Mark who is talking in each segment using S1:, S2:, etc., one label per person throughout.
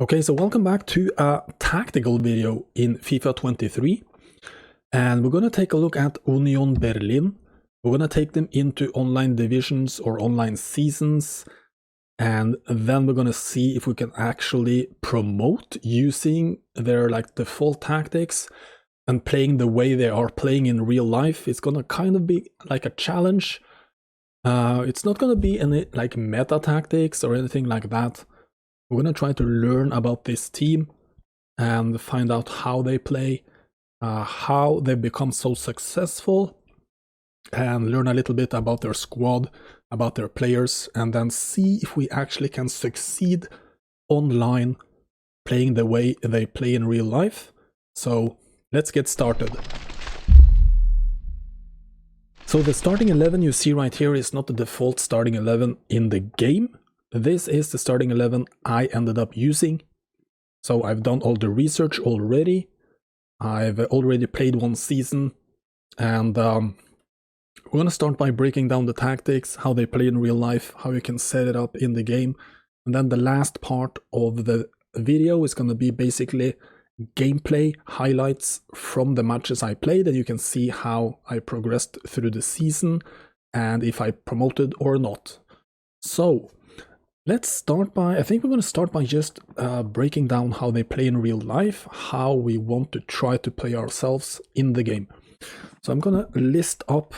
S1: Okay, so welcome back to a tactical video in FIFA 23, and we're going to take a look at Union Berlin. We're going to take them into online divisions or online seasons, and then we're going to see if we can actually promote using their default tactics and playing the way they are playing in real life. It's going to kind of be like a challenge. It's not going to be any meta tactics or anything like that. We're going to try to learn about this team and find out how they play, how they become so successful, and learn a little bit about their squad, about their players, and then see if we actually can succeed online playing the way they play in real life. So let's get started. So the starting 11 you see right here is not the default starting 11 in the game. This is the starting 11 I ended up using. So I've done all the research already. I've already played one season, and we're going to start by breaking down the tactics, how they play in real life, how you can set it up in the game. And then the last part of the video is going to be basically gameplay highlights from the matches I played, and you can see how I progressed through the season and if I promoted or not. So let's start by, I think we're going to start by just breaking down how they play in real life, how we want to try to play ourselves in the game. So I'm going to list up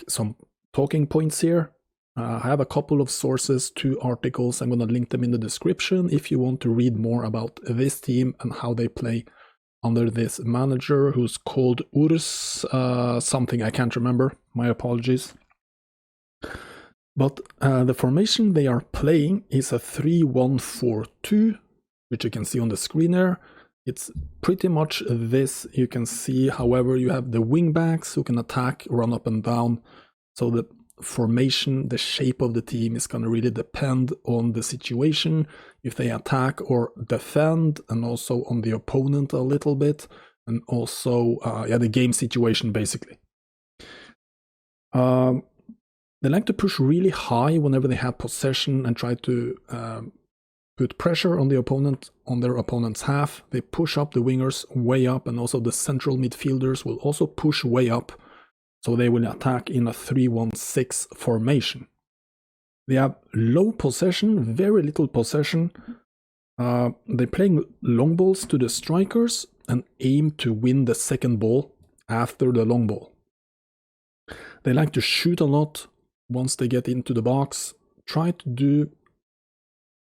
S1: some talking points here. I have a couple of sources, 2 articles. I'm going to link them in the description if you want to read more about this team and how they play under this manager who's called Urs something, I can't remember. My apologies. But the formation they are playing is a 3-1-4-2, which you can see on the screen there. It's pretty much this. You can see, however, you have the wingbacks who can attack, run up and down. So the formation, the shape of the team is going to really depend on the situation, if they attack or defend, and also on the opponent a little bit, and also the game situation basically. They like to push really high whenever they have possession and try to put pressure on the opponent, on their opponent's half. They push up the wingers way up, and also the central midfielders will also push way up. So they will attack in a 3-1-6 formation. They have low possession, very little possession. They're playing long balls to the strikers and aim to win the second ball after the long ball. They like to shoot a lot. Once they get into the box, try to do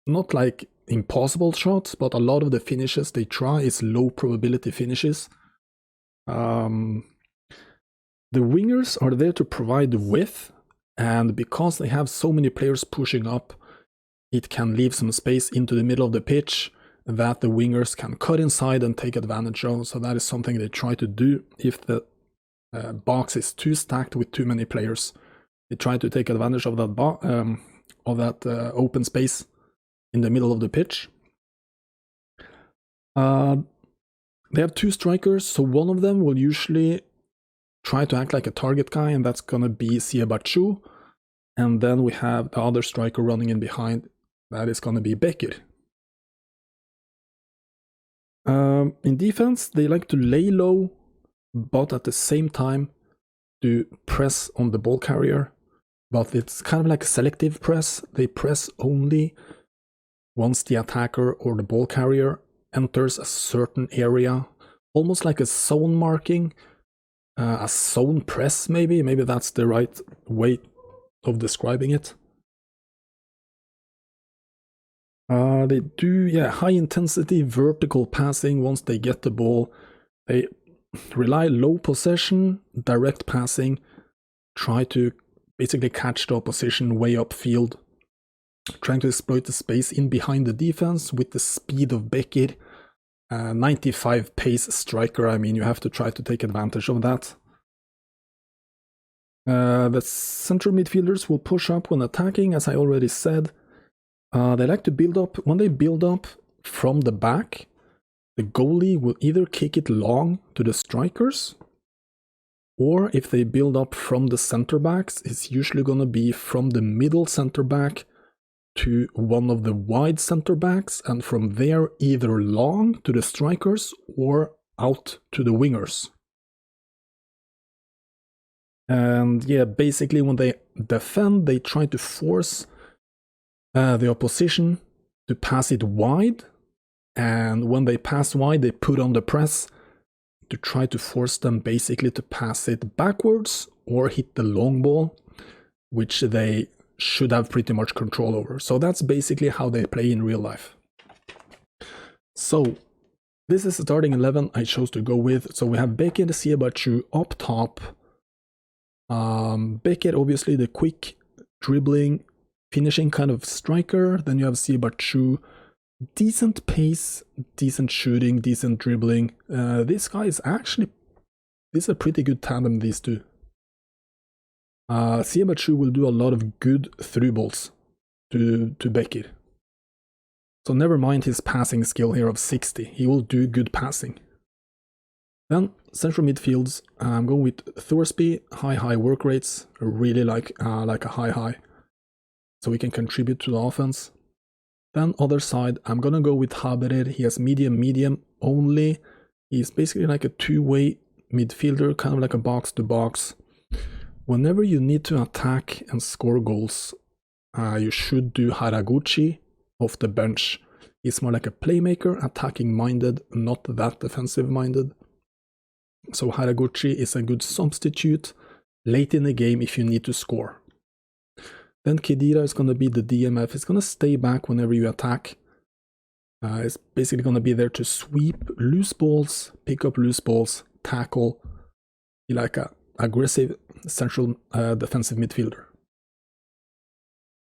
S1: not like impossible shots, but a lot of the finishes they try is low probability finishes. The wingers are there to provide width, and because they have so many players pushing up, it can leave some space into the middle of the pitch that the wingers can cut inside and take advantage of. So that is something they try to do if the box is too stacked with too many players. They try to take advantage of that open space in the middle of the pitch. They have 2 strikers, so one of them will usually try to act like a target guy, and that's gonna be Siebachu. And then we have the other striker running in behind, that is gonna be Bekir. In defense, they like to lay low, but at the same time to press on the ball carrier. But it's kind of like a selective press. They press only once the attacker or the ball carrier enters a certain area, almost like a zone marking, a zone press maybe that's the right way of describing it. They do high intensity vertical passing once they get the ball. They rely low possession, direct passing, try to basically catch the opposition way upfield, trying to exploit the space in behind the defense with the speed of Bekir. 95 pace striker, I mean, you have to try to take advantage of that. The central midfielders will push up when attacking, as I already said. They like to build up. When they build up from the back, the goalie will either kick it long to the strikers, or if they build up from the center backs, it's usually going to be from the middle center back to one of the wide center backs, and from there either long to the strikers or out to the wingers. And yeah, basically when they defend, they try to force the opposition to pass it wide, and when they pass wide, they put on the press to try to force them basically to pass it backwards or hit the long ball, which they should have pretty much control over. So that's basically how they play in real life. So this is the starting 11 I chose to go with. So we have Beckett, Siebatchou up top. Beckett, obviously the quick dribbling, finishing kind of striker. Then you have Siebatchou, decent pace, decent shooting, decent dribbling. This guy is actually, this is a pretty good tandem, these two. Siebatchou will do a lot of good through balls to Beckett. So never mind his passing skill here of 60, he will do good passing. Then central midfields, I'm going with Thorsby, high work rates, I really like a high, so we can contribute to the offense. Then other side, I'm gonna go with Haberer, he has medium only, he's basically like a two-way midfielder, kind of like a box-to-box. Whenever you need to attack and score goals, you should do Haraguchi off the bench. He's more like a playmaker, attacking-minded, not that defensive-minded. So Haraguchi is a good substitute late in the game if you need to score. Then Khedira is going to be the DMF. He's going to stay back whenever you attack. It's basically going to be there to sweep loose balls, pick up loose balls, tackle, be like a aggressive central defensive midfielder.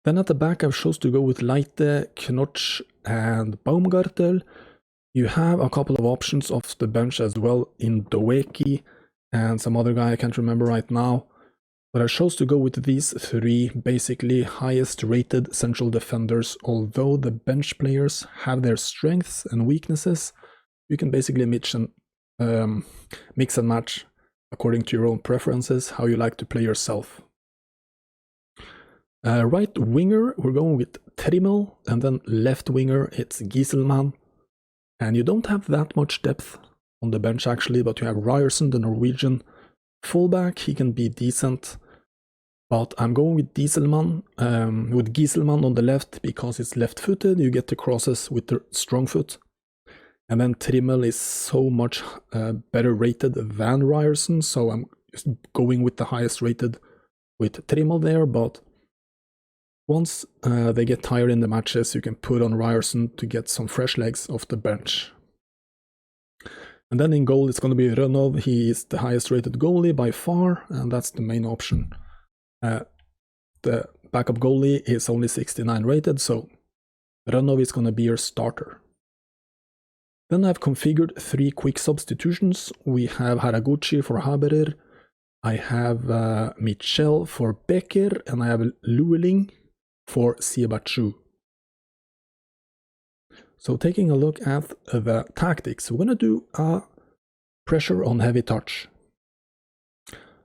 S1: Then at the back I've chose to go with Leite, Knoch and Baumgartel. You have a couple of options off the bench as well in Doweki and some other guy I can't remember right now. But I chose to go with these three basically highest rated central defenders. Although the bench players have their strengths and weaknesses, you can basically mix and match according to your own preferences, how you like to play yourself. Right winger, we're going with Trimmel, and then left winger, it's Gieselman. And you don't have that much depth on the bench actually, but you have Ryerson, the Norwegian fullback, he can be decent. But I'm going with Gieselman on the left because it's left-footed, you get the crosses with the strong foot. And then Trimmel is so much better rated than Ryerson, so I'm going with the highest rated with Trimmel there, but once they get tired in the matches, you can put on Ryerson to get some fresh legs off the bench. And then in goal, it's going to be Rønnow. He is the highest rated goalie by far, and that's the main option. The backup goalie is only 69 rated, so Rønnow is going to be your starter. Then I've configured three quick substitutions. We have Haraguchi for Haberer, I have Michel for Becker, and I have Lueling for Siebatchou. So taking a look at the tactics, we're going to do a pressure on heavy touch.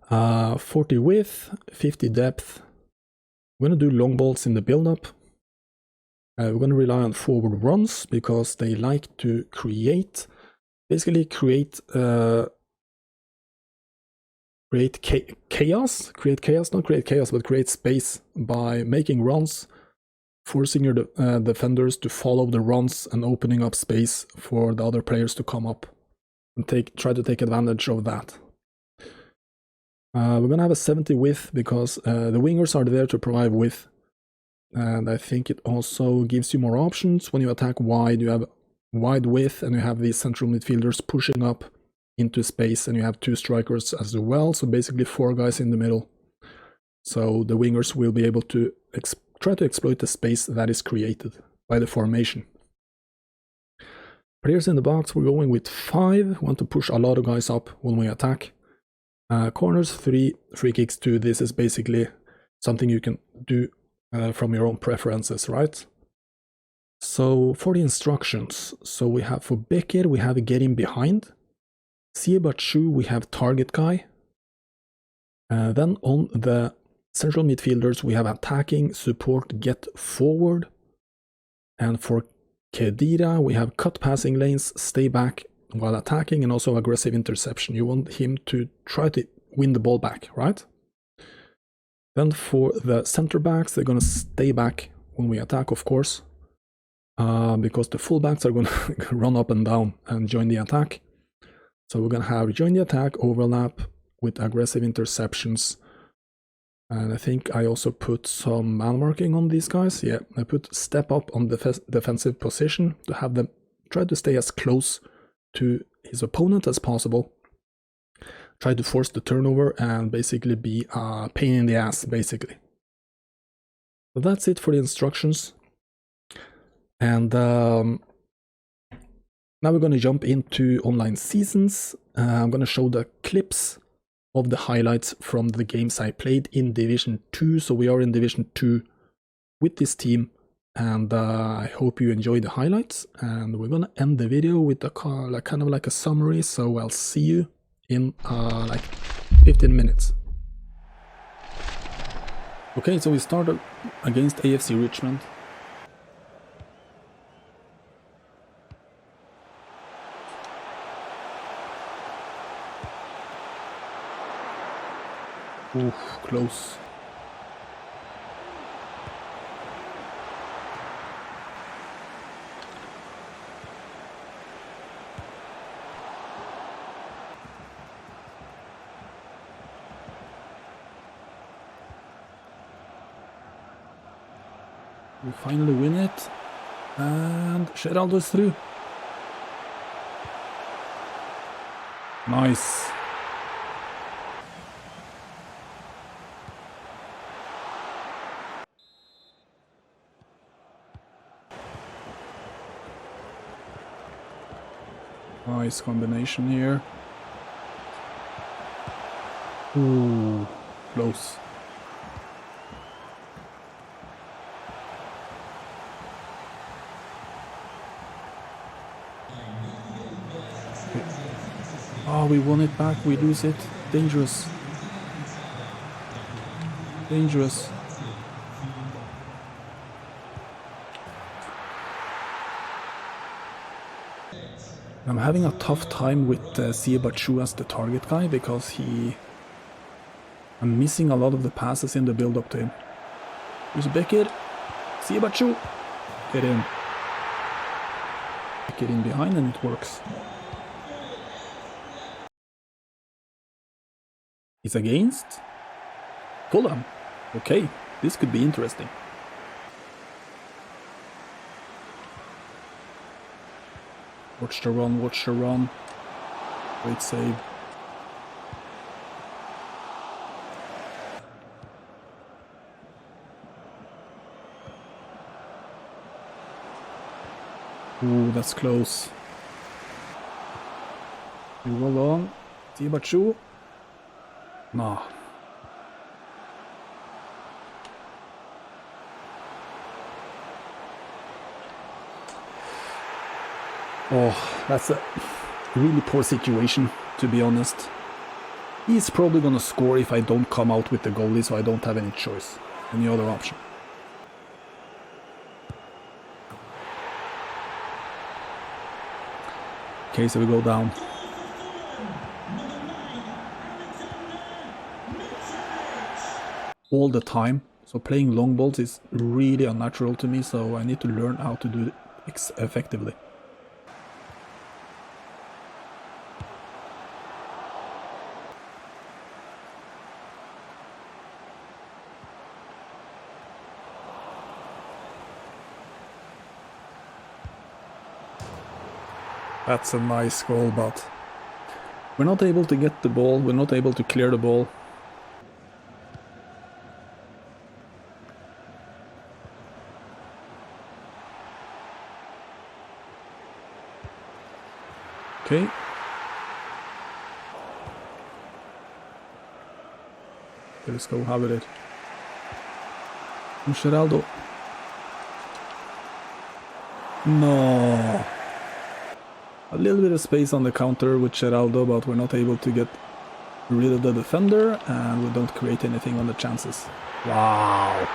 S1: 40 width, 50 depth. We're going to do long balls in the build-up. We're going to rely on forward runs because they like to create chaos, not create chaos, but create space by making runs, forcing your defenders to follow the runs and opening up space for the other players to come up and try to take advantage of that. We're going to have a 70 width because the wingers are there to provide width. And I think it also gives you more options. When you attack wide, you have wide width and you have these central midfielders pushing up into space, and you have two strikers as well, so basically four guys in the middle. So the wingers will be able to try to exploit the space that is created by the formation. Players in the box, we're going with 5. We want to push a lot of guys up when we attack. Corners 3, free kicks 2. This is basically something you can do from your own preferences, right? So for the instructions, so we have for Becker, we have getting behind. Siebatchou, we have target guy. Then on the central midfielders, we have attacking, support, get forward. And for Khedira, we have cut passing lanes, stay back while attacking, and also aggressive interception. You want him to try to win the ball back, right? Then for the center backs, they're going to stay back when we attack, of course, because the fullbacks are going to run up and down and join the attack. So we're going to have join the attack, overlap with aggressive interceptions. And I think I also put some man marking on these guys. Yeah, I put step up on the defensive position to have them try to stay as close to his opponent as possible. Try to force the turnover and basically be a pain in the ass, basically. So that's it for the instructions. And now we're going to jump into online seasons. I'm going to show the clips of the highlights from the games I played in Division 2. So we are in Division 2 with this team. And I hope you enjoy the highlights. And we're going to end the video with a kind of like a summary. So I'll see you in like 15 minutes. Okay, so we started against AFC Richmond. Oof, close. We finally win it, and Geraldo's through. Nice. Nice combination here. Ooh, close. Oh, we won it back, we lose it. Dangerous. Dangerous. I'm having a tough time with Siebachu as the target guy because I'm missing a lot of the passes in the build-up to him. Here's Beckett. Siebachu. Get in. Get in behind and it works. He's against Fulham. Okay, this could be interesting. Watch the run, watch the run. Great save. Ooh, that's close. We roll on. Tibachu. Nah. Oh, that's a really poor situation, to be honest. He's probably gonna score if I don't come out with the goalie, so I don't have any choice, any other option. Okay, so we go down. All the time, so playing long balls is really unnatural to me, so I need to learn how to do it effectively. That's a nice goal, but we're not able to get the ball, we're not able to clear the ball. Okay. Let's go have it. Geraldo. No. A little bit of space on the counter with Geraldo, but we're not able to get rid of the defender, and we don't create anything on the chances. Wow.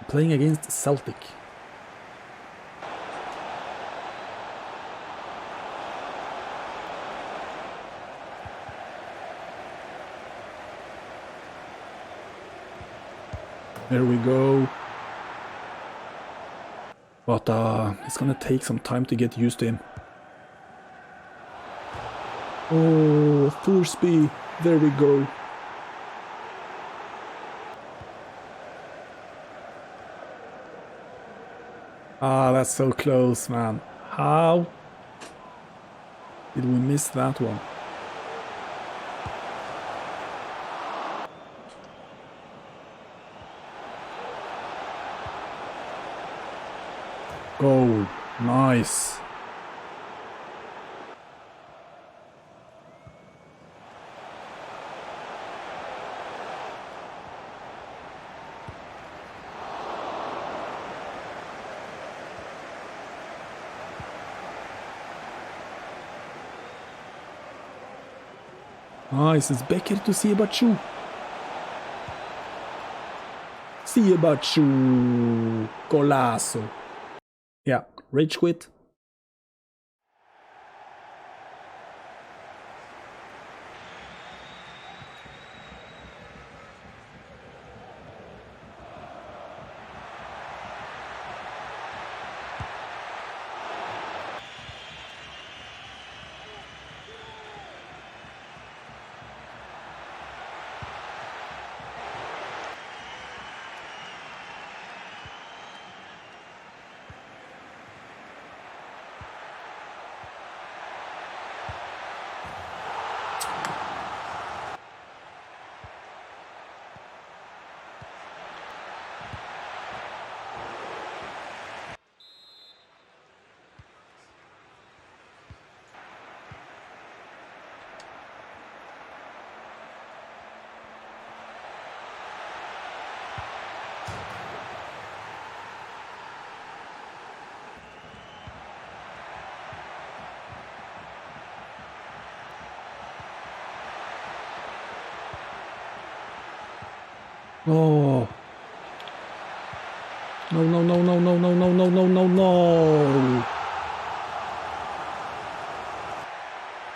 S1: Playing against Celtic. There we go. But it's gonna take some time to get used to him. Oh, Thorsby. There we go. Ah, that's so close, man. How did we miss that one? Goal. Nice. Nice, it's Becker to Siebatchou. Siebatchou. Golazo. Yeah, rage quit. Oh. No, no, no, no, no, no, no, no, no, no, no.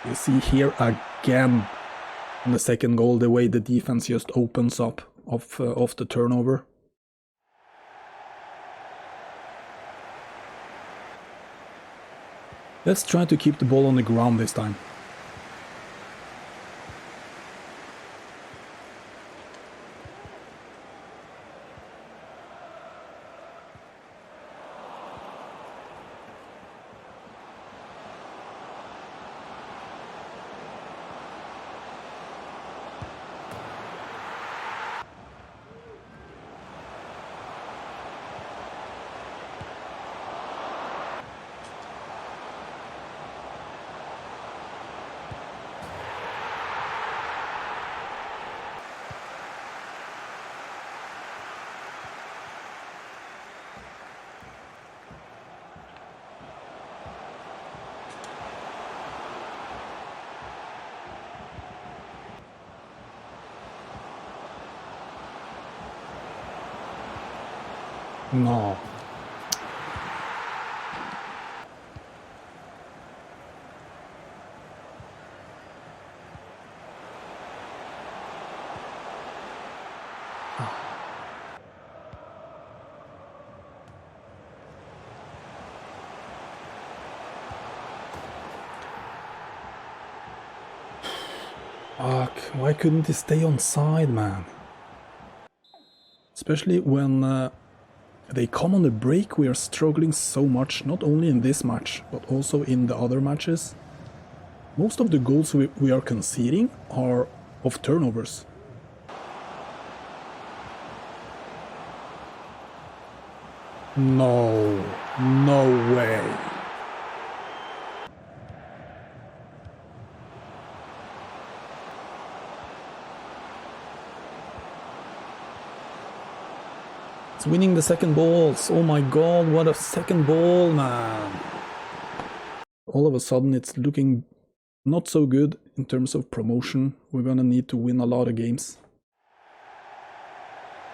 S1: You see here again on the second goal, the way the defense just opens up off the turnover. Let's try to keep the ball on the ground this time. No. Fuck, why couldn't he stay on side, man? Especially when they come on the break, we are struggling so much, not only in this match, but also in the other matches. Most of the goals we are conceding are of turnovers. No, no way. It's winning the second balls. Oh my god, what a second ball, man. All of a sudden it's looking not so good in terms of promotion. We're gonna need to win a lot of games.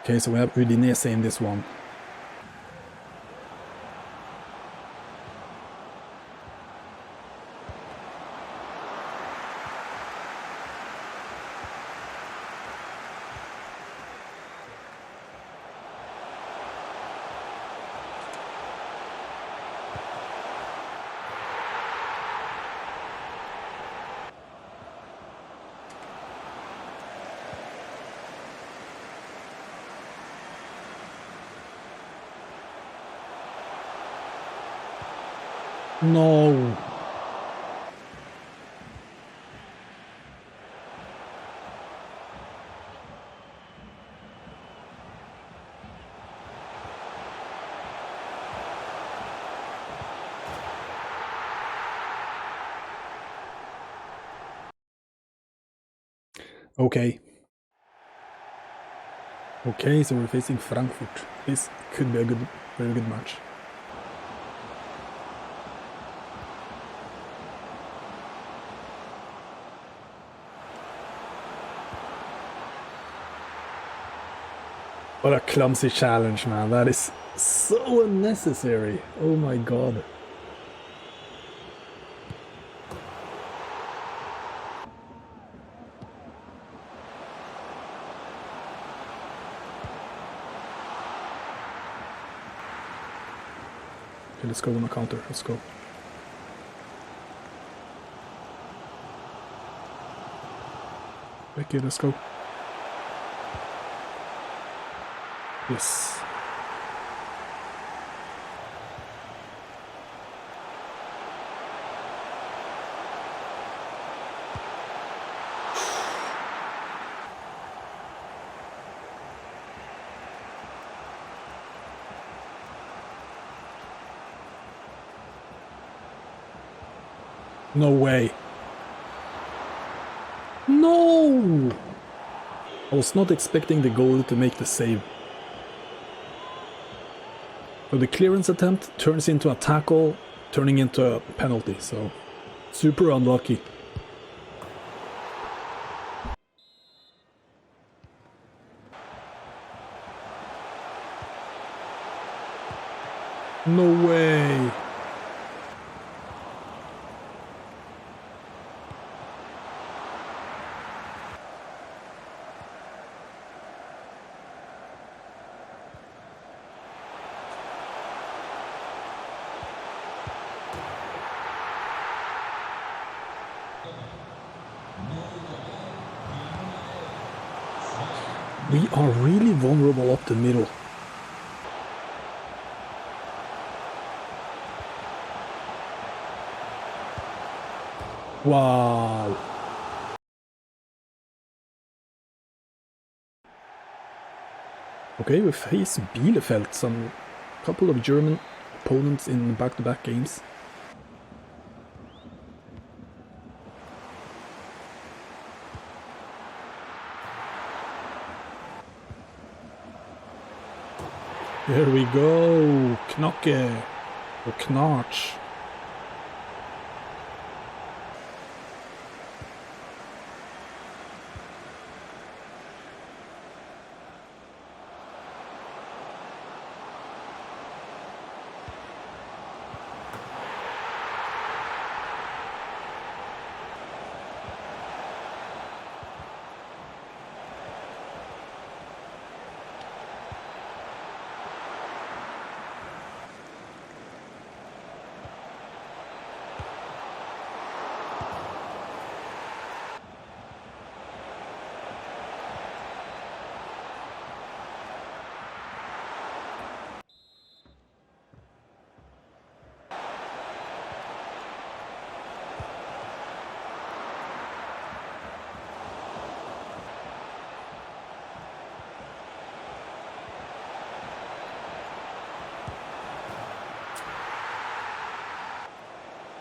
S1: Okay, so we have Udinese in this one. No. Okay. Okay, so we're facing Frankfurt. This could be a very good match. What a clumsy challenge, man. That is so unnecessary. Oh my god. Okay, let's go on a counter. Let's go. Okay, let's go. Yes. No way. No! I was not expecting the goalie to make the save. So the clearance attempt turns into a tackle, turning into a penalty, so super unlucky. No way! We are really vulnerable up the middle. Wow. Okay, we face Bielefeld, some couple of German opponents in back-to-back games. There we go, Knocke, or Knarch.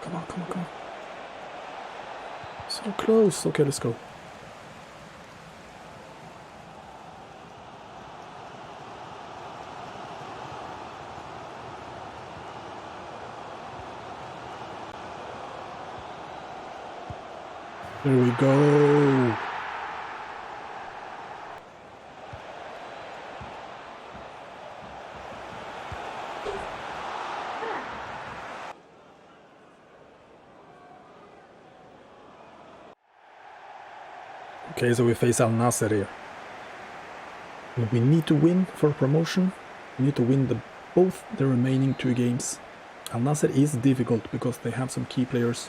S1: Come on, come on, come on. So close. Okay, let's go. There we go. Okay, so we face Al Nasser here. And we need to win for promotion. We need to win both the remaining 2 games. Al Nasser is difficult because they have some key players.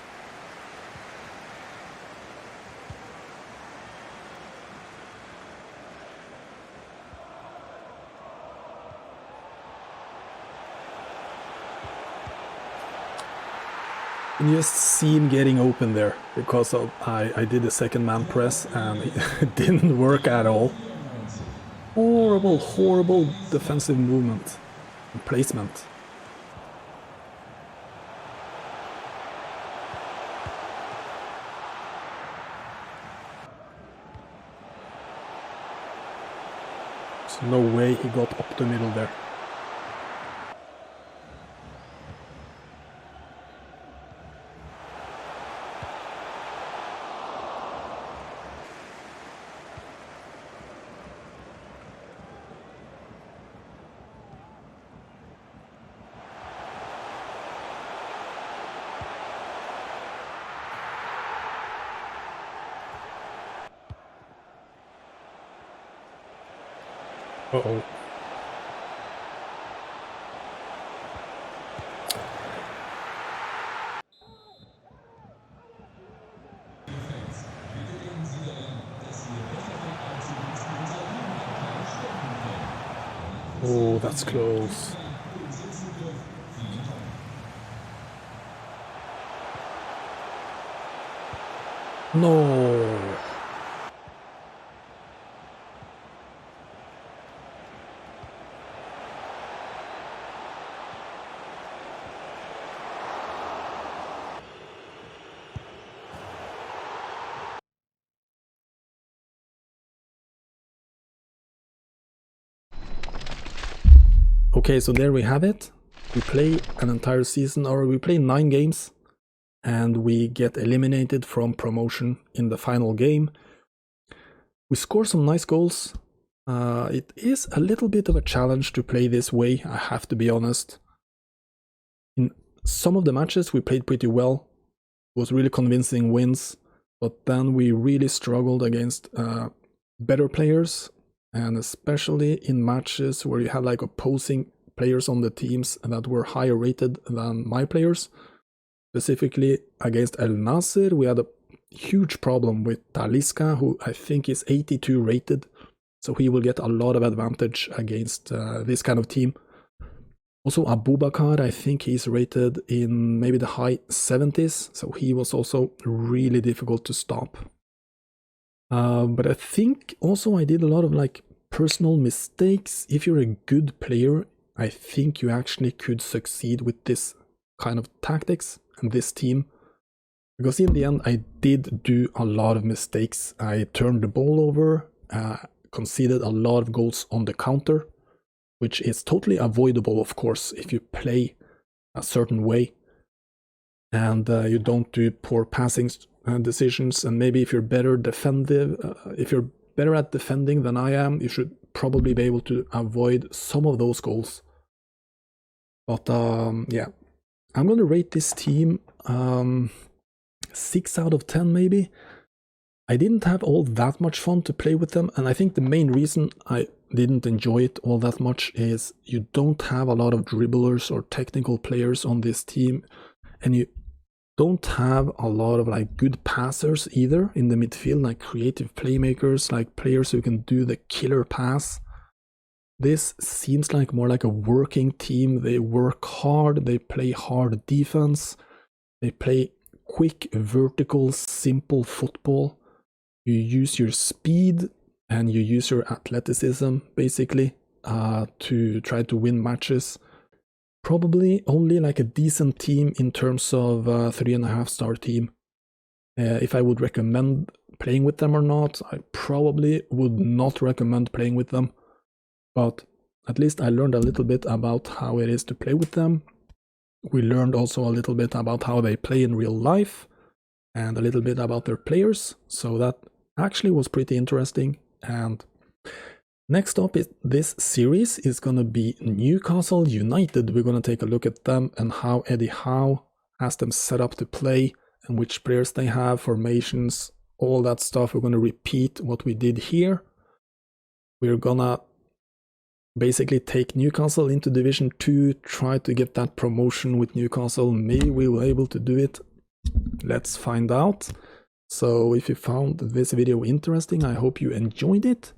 S1: You just see him getting open there because I did the second man press and it didn't work at all. Horrible, horrible defensive movement and placement. There's no way he got up the middle there. Uh-oh. Oh, that's close. No. Okay, so there we have it. We play an entire season, or we play 9 games, and we get eliminated from promotion in the final game. We score some nice goals. It is a little bit of a challenge to play this way, I have to be honest. In some of the matches we played pretty well. It was really convincing wins, but then we really struggled against better players, and especially in matches where you had like opposing players on the teams that were higher rated than my players. Specifically against El Nasser, we had a huge problem with Talisca, who I think is 82 rated, so he will get a lot of advantage against this kind of team. Also Abubakar, I think he's rated in maybe the high 70s, so he was also really difficult to stop. But I think also I did a lot of like personal mistakes. If you're a good player, I think you actually could succeed with this kind of tactics and this team. Because in the end I did do a lot of mistakes. I turned the ball over, conceded a lot of goals on the counter, which is totally avoidable, of course, if you play a certain way and you don't do poor passing decisions. And maybe if you're better at defending than I am, you should probably be able to avoid some of those goals. But yeah, I'm gonna rate this team 6 out of 10 maybe. I didn't have all that much fun to play with them, and I think the main reason I didn't enjoy it all that much is you don't have a lot of dribblers or technical players on this team, and you don't have a lot of like good passers either in the midfield, like creative playmakers, like players who can do the killer pass. This seems like more like a working team. They work hard, they play hard defense, they play quick, vertical, simple football. You use your speed and you use your athleticism basically to try to win matches. Probably only like a decent team in terms of 3.5-star team. If I would recommend playing with them or not, I probably would not recommend playing with them. But at least I learned a little bit about how it is to play with them. We learned also a little bit about how they play in real life and a little bit about their players. So that actually was pretty interesting. And next up is this series is going to be Newcastle United. We're going to take a look at them and how Eddie Howe has them set up to play and which players they have, formations, all that stuff. We're going to repeat what we did here. We're going to basically take Newcastle into Division 2, try to get that promotion with Newcastle. Maybe we will be able to do it. Let's find out. So if you found this video interesting, I hope you enjoyed it.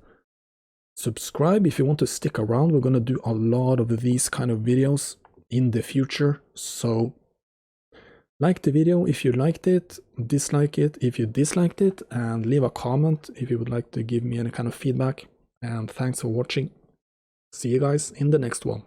S1: Subscribe if you want to stick around. We're going to do a lot of these kind of videos in the future. So Like the video if you liked it, dislike it if you disliked it, and leave a comment if you would like to give me any kind of feedback. And thanks for watching. See you guys in the next one.